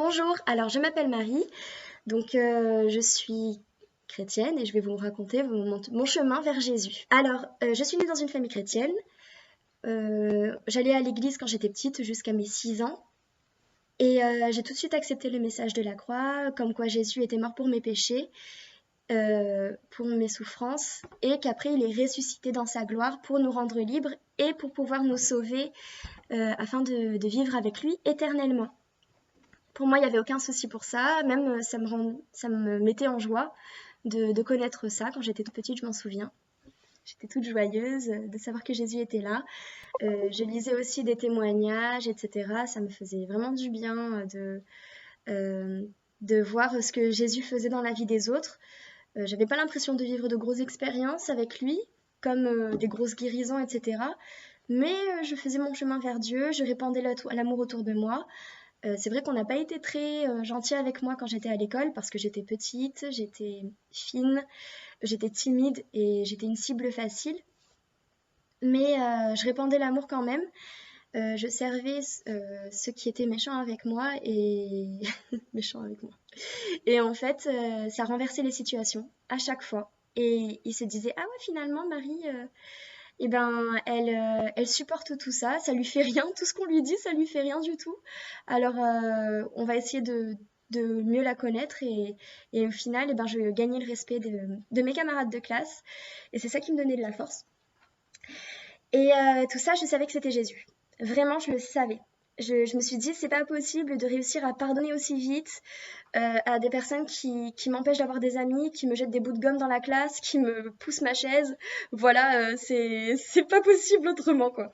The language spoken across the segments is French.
Bonjour, alors je m'appelle Marie, je suis chrétienne et je vais vous raconter mon chemin vers Jésus. Alors, je suis née dans une famille chrétienne. J'allais à l'église quand j'étais petite jusqu'à mes 6 ans et j'ai tout de suite accepté le message de la croix, comme quoi Jésus était mort pour mes péchés, pour mes souffrances et qu'après il est ressuscité dans sa gloire pour nous rendre libres et pour pouvoir nous sauver afin de vivre avec lui éternellement. Pour moi, il n'y avait aucun souci pour ça, même ça me mettait en joie de connaître ça. Quand j'étais toute petite, je m'en souviens. J'étais toute joyeuse de savoir que Jésus était là. Je lisais aussi des témoignages, etc. Ça me faisait vraiment du bien de voir ce que Jésus faisait dans la vie des autres. J'avais pas l'impression de vivre de grosses expériences avec lui, comme des grosses guérisons, etc. Mais je faisais mon chemin vers Dieu, je répandais l'amour autour de moi. C'est vrai qu'on n'a pas été très gentil avec moi quand j'étais à l'école parce que j'étais petite, j'étais fine, j'étais timide et j'étais une cible facile. Mais je répandais l'amour quand même. Je servais ceux qui étaient méchants avec moi et méchants avec moi. Et en fait, ça renversait les situations à chaque fois. Et ils se disaient ah ouais finalement Marie, eh ben, elle supporte tout ça, ça lui fait rien, tout ce qu'on lui dit, ça lui fait rien du tout. Alors, on va essayer de mieux la connaître et au final, eh ben, je gagnais le respect de mes camarades de classe et c'est ça qui me donnait de la force. Et tout ça, je savais que c'était Jésus. Vraiment, je le savais. Je me suis dit, c'est pas possible de réussir à pardonner aussi vite à des personnes qui m'empêchent d'avoir des amis, qui me jettent des bouts de gomme dans la classe, qui me poussent ma chaise. Voilà, c'est pas possible autrement, quoi.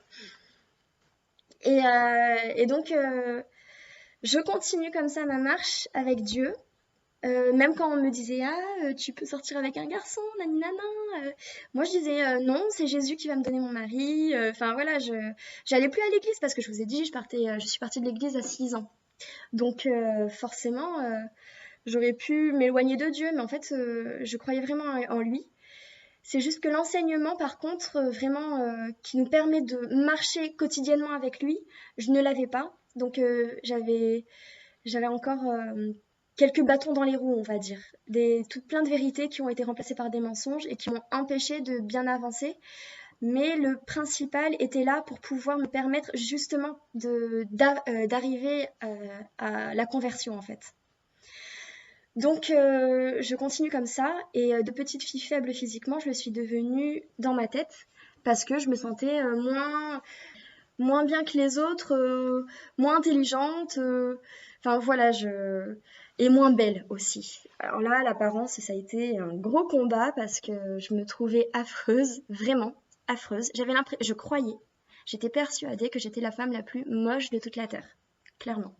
Et donc, je continue comme ça ma marche avec Dieu. Même quand on me disait ah tu peux sortir avec un garçon nani nana, moi je disais non, c'est Jésus qui va me donner mon mari. Enfin voilà, je j'allais plus à l'église parce que je vous ai dit je suis partie de l'église à 6 ans, donc forcément j'aurais pu m'éloigner de Dieu, mais en fait je croyais vraiment en lui. C'est juste que l'enseignement par contre vraiment qui nous permet de marcher quotidiennement avec lui, je ne l'avais pas, donc j'avais encore quelques bâtons dans les roues, on va dire. Plein de vérités qui ont été remplacées par des mensonges et qui m'ont empêché de bien avancer. Mais le principal était là pour pouvoir me permettre justement d'arriver à la conversion en fait. Donc je continue comme ça et de petite fille faible physiquement, je le suis devenue dans ma tête parce que je me sentais moins bien que les autres, moins intelligente, enfin voilà, et moins belle aussi. Alors là, l'apparence, ça a été un gros combat parce que je me trouvais affreuse, vraiment affreuse. Je croyais, j'étais persuadée que j'étais la femme la plus moche de toute la terre, clairement.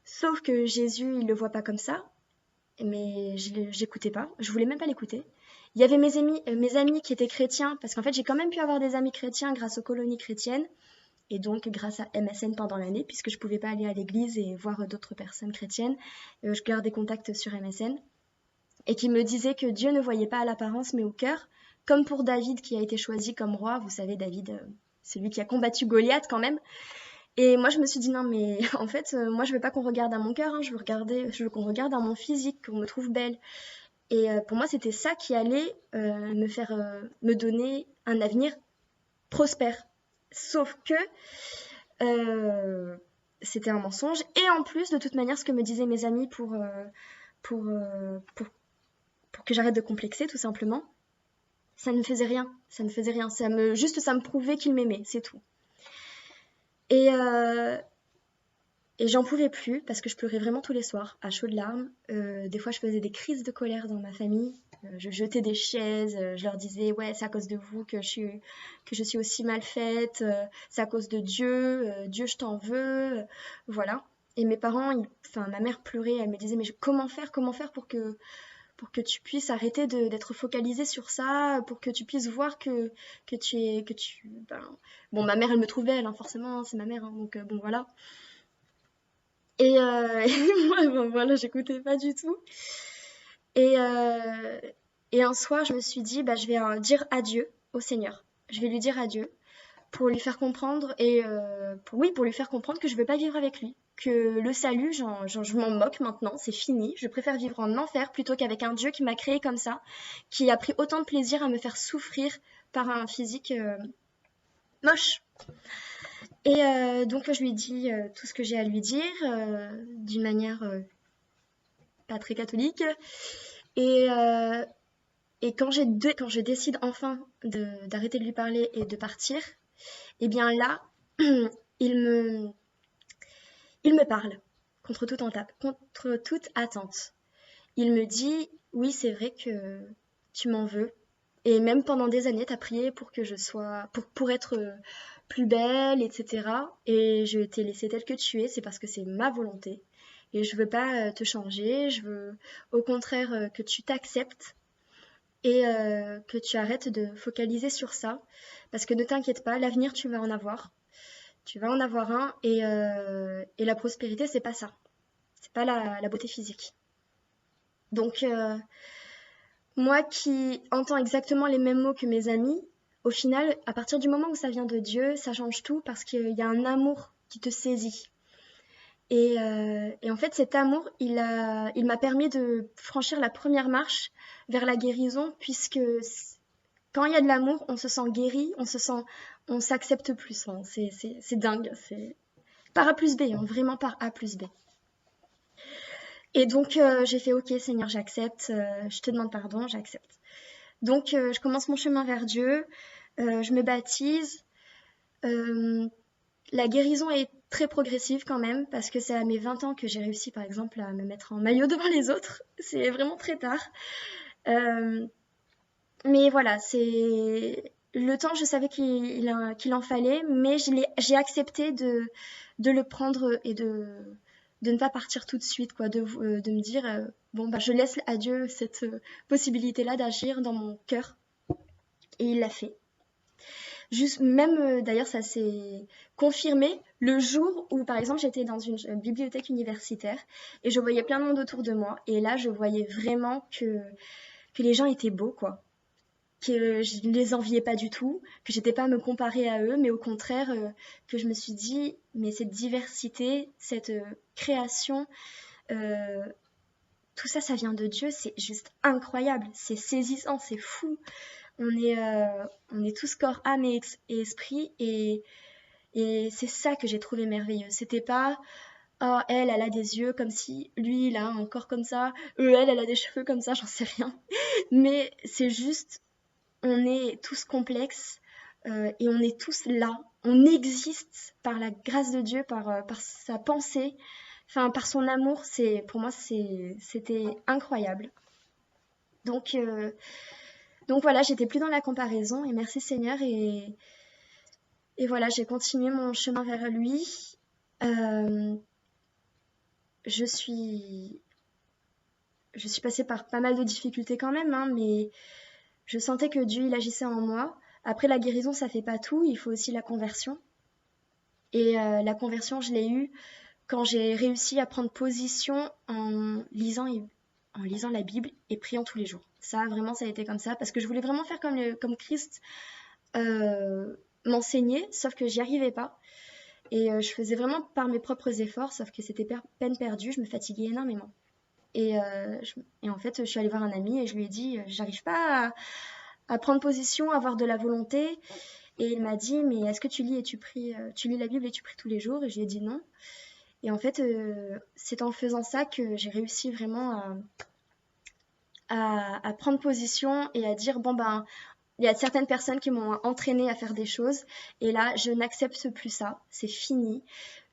Sauf que Jésus, il le voit pas comme ça, mais j'écoutais pas, je voulais même pas l'écouter. Il y avait mes amis qui étaient chrétiens, parce qu'en fait, j'ai quand même pu avoir des amis chrétiens grâce aux colonies chrétiennes. Et donc, grâce à MSN pendant l'année, puisque je ne pouvais pas aller à l'église et voir d'autres personnes chrétiennes, je gardais contact sur MSN. Et qui me disaient que Dieu ne voyait pas à l'apparence, mais au cœur. Comme pour David qui a été choisi comme roi. Vous savez, David, c'est lui qui a combattu Goliath quand même. Et moi, je me suis dit, non, mais en fait, moi, je veux pas qu'on regarde à mon cœur, hein, je veux qu'on regarde à mon physique, qu'on me trouve belle. Et pour moi, c'était ça qui allait me donner un avenir prospère. Sauf que c'était un mensonge. Et en plus, de toute manière, ce que me disaient mes amis pour, pour que j'arrête de complexer, tout simplement, ça ne faisait rien. Ça ne faisait rien. Juste, ça me prouvait qu'ils m'aimaient, c'est tout. Et j'en pouvais plus parce que je pleurais vraiment tous les soirs, à chaudes larmes. Des fois, je faisais des crises de colère dans ma famille. Je jetais des chaises, je leur disais ouais c'est à cause de vous que je suis aussi mal faite, c'est à cause de Dieu, Dieu je t'en veux, voilà. Et mes parents, enfin ma mère pleurait, elle me disait mais comment faire pour que tu puisses arrêter d'être focalisée sur ça, pour que tu puisses voir que bon ma mère elle me trouve belle hein, forcément hein, c'est ma mère hein, donc bon voilà. Et, et moi bon, voilà j'écoutais pas du tout. Et, et un soir, je me suis dit, bah, je vais dire adieu au Seigneur. Je vais lui dire adieu pour lui faire comprendre pour lui faire comprendre que je veux pas vivre avec lui, que le salut, je m'en moque maintenant, c'est fini. Je préfère vivre en enfer plutôt qu'avec un Dieu qui m'a créé comme ça, qui a pris autant de plaisir à me faire souffrir par un physique moche. Et donc je lui dis tout ce que j'ai à lui dire d'une manière pas très catholique. Et, euh, et quand je décide enfin d'arrêter de lui parler et de partir, et bien là, il me, il me parle contre toute attente. Il me dit, oui, c'est vrai que tu m'en veux. Et même pendant des années, tu as prié pour que je sois, pour être plus belle, etc. Et je t'ai laissé telle que tu es, c'est parce que c'est ma volonté. Et je veux pas te changer, je veux au contraire que tu t'acceptes et que tu arrêtes de focaliser sur ça. Parce que ne t'inquiète pas, l'avenir, tu vas en avoir. Tu vas en avoir un et la prospérité, c'est pas ça. C'est pas la beauté physique. Donc, moi qui entends exactement les mêmes mots que mes amis, au final, à partir du moment où ça vient de Dieu, ça change tout parce qu'il y a un amour qui te saisit. Et en fait, cet amour, il m'a permis de franchir la première marche vers la guérison, puisque quand il y a de l'amour, on se sent guéri, on s'accepte plus. Hein. C'est dingue. C'est par A plus B, hein, vraiment par A plus B. Et donc, j'ai fait OK, Seigneur, j'accepte. Je te demande pardon, j'accepte. Donc, je commence mon chemin vers Dieu. Je me baptise. Euh, la guérison est très progressive quand même, parce que c'est à mes 20 ans que j'ai réussi, par exemple, à me mettre en maillot devant les autres. C'est vraiment très tard. Euh, mais voilà, c'est le temps, je savais qu'il en fallait, mais j'ai accepté de le prendre et de ne pas partir tout de suite, quoi, de me dire, bon, bah, je laisse à Dieu cette possibilité-là d'agir dans mon cœur. Et il l'a fait. Juste, même d'ailleurs, ça s'est confirmé le jour où, par exemple, j'étais dans une bibliothèque universitaire et je voyais plein de monde autour de moi. Et là, je voyais vraiment que les gens étaient beaux, quoi. Que je ne les enviais pas du tout, que j'étais pas à me comparer à eux, mais au contraire, que je me suis dit, mais cette diversité, cette création, euh, tout ça, ça vient de Dieu, c'est juste incroyable, c'est saisissant, c'est fou. On est tous corps, âme et esprit, et c'est ça que j'ai trouvé merveilleux. C'était pas, oh, elle a des yeux comme si, lui, il a un corps comme ça, elle a des cheveux comme ça, j'en sais rien. Mais c'est juste, on est tous complexes et on est tous là. On existe par la grâce de Dieu, par sa pensée, enfin par son amour. Pour moi, c'était incroyable. Donc, euh, donc voilà, j'étais plus dans la comparaison et merci Seigneur. Et voilà, j'ai continué mon chemin vers lui. Euh, je suis, je suis passée par pas mal de difficultés quand même, hein, mais je sentais que Dieu il agissait en moi. Après la guérison, ça fait pas tout, il faut aussi la conversion. Et la conversion, je l'ai eue quand j'ai réussi à prendre position en lisant la Bible et priant tous les jours. Ça, vraiment, ça a été comme ça, parce que je voulais vraiment faire comme Christ m'enseignait, sauf que j'y arrivais pas. Et je faisais vraiment par mes propres efforts, sauf que c'était peine perdue, je me fatiguais énormément. Et en fait, je suis allée voir un ami et je lui ai dit, j'arrive pas à prendre position, à avoir de la volonté. Et il m'a dit, mais est-ce que tu lis et tu pries, tu lis la Bible et tu pries tous les jours? Et je lui ai dit non. Et en fait, c'est en faisant ça que j'ai réussi vraiment à prendre position et à dire, bon ben, il y a certaines personnes qui m'ont entraîné à faire des choses. Et là, je n'accepte plus ça. C'est fini.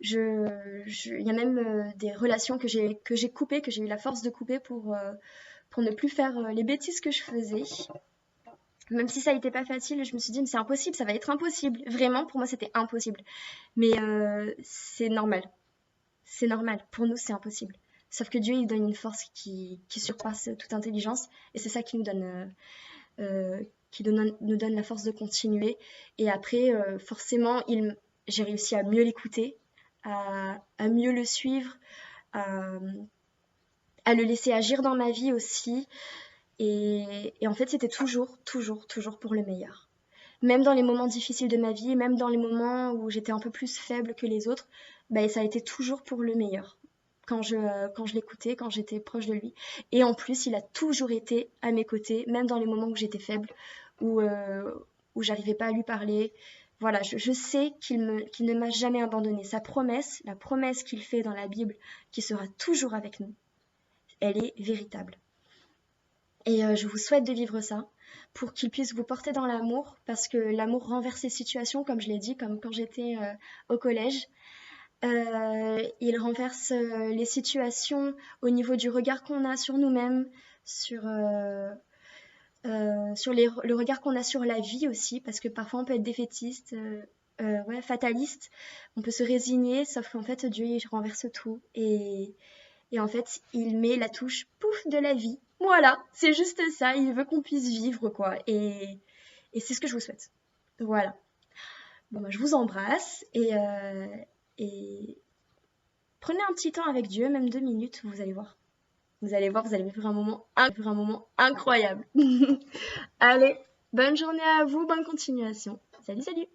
Il y a même des relations que j'ai coupées, que j'ai eu la force de couper pour ne plus faire les bêtises que je faisais. Même si ça n'était pas facile, je me suis dit, mais c'est impossible, ça va être impossible. Vraiment, pour moi, c'était impossible. Mais c'est normal. C'est normal. Pour nous, c'est impossible. Sauf que Dieu, il donne une force qui surpasse toute intelligence. Et c'est ça qui nous donne, nous donne la force de continuer. Et après, forcément, j'ai réussi à mieux l'écouter, à mieux le suivre, à, à le laisser agir dans ma vie aussi. Et en fait, c'était toujours, toujours, toujours pour le meilleur. même dans les moments difficiles de ma vie, même dans les moments où j'étais un peu plus faible que les autres, bah, ça a été toujours pour le meilleur. Quand je l'écoutais, quand j'étais proche de lui. Et en plus, il a toujours été à mes côtés, même dans les moments où j'étais faible, où, euh, où j'arrivais pas à lui parler. Voilà, je sais qu'il ne m'a jamais abandonnée. Sa promesse, la promesse qu'il fait dans la Bible, qui sera toujours avec nous, elle est véritable. Et je vous souhaite de vivre ça pour qu'il puisse vous porter dans l'amour, parce que l'amour renverse les situations, comme je l'ai dit, comme quand j'étais au collège. Il renverse les situations au niveau du regard qu'on a sur nous-mêmes, sur le regard qu'on a sur la vie aussi, parce que parfois on peut être défaitiste, ouais, fataliste, on peut se résigner, sauf qu'en fait Dieu il renverse tout et en fait il met la touche pouf de la vie. Voilà, c'est juste ça, il veut qu'on puisse vivre quoi, et c'est ce que je vous souhaite. Voilà. Bon, bah, je vous embrasse et prenez un petit temps avec Dieu, même 2 minutes, vous allez voir. Vous allez voir, vous allez vivre un moment incroyable. Allez, bonne journée à vous, bonne continuation. Salut, salut!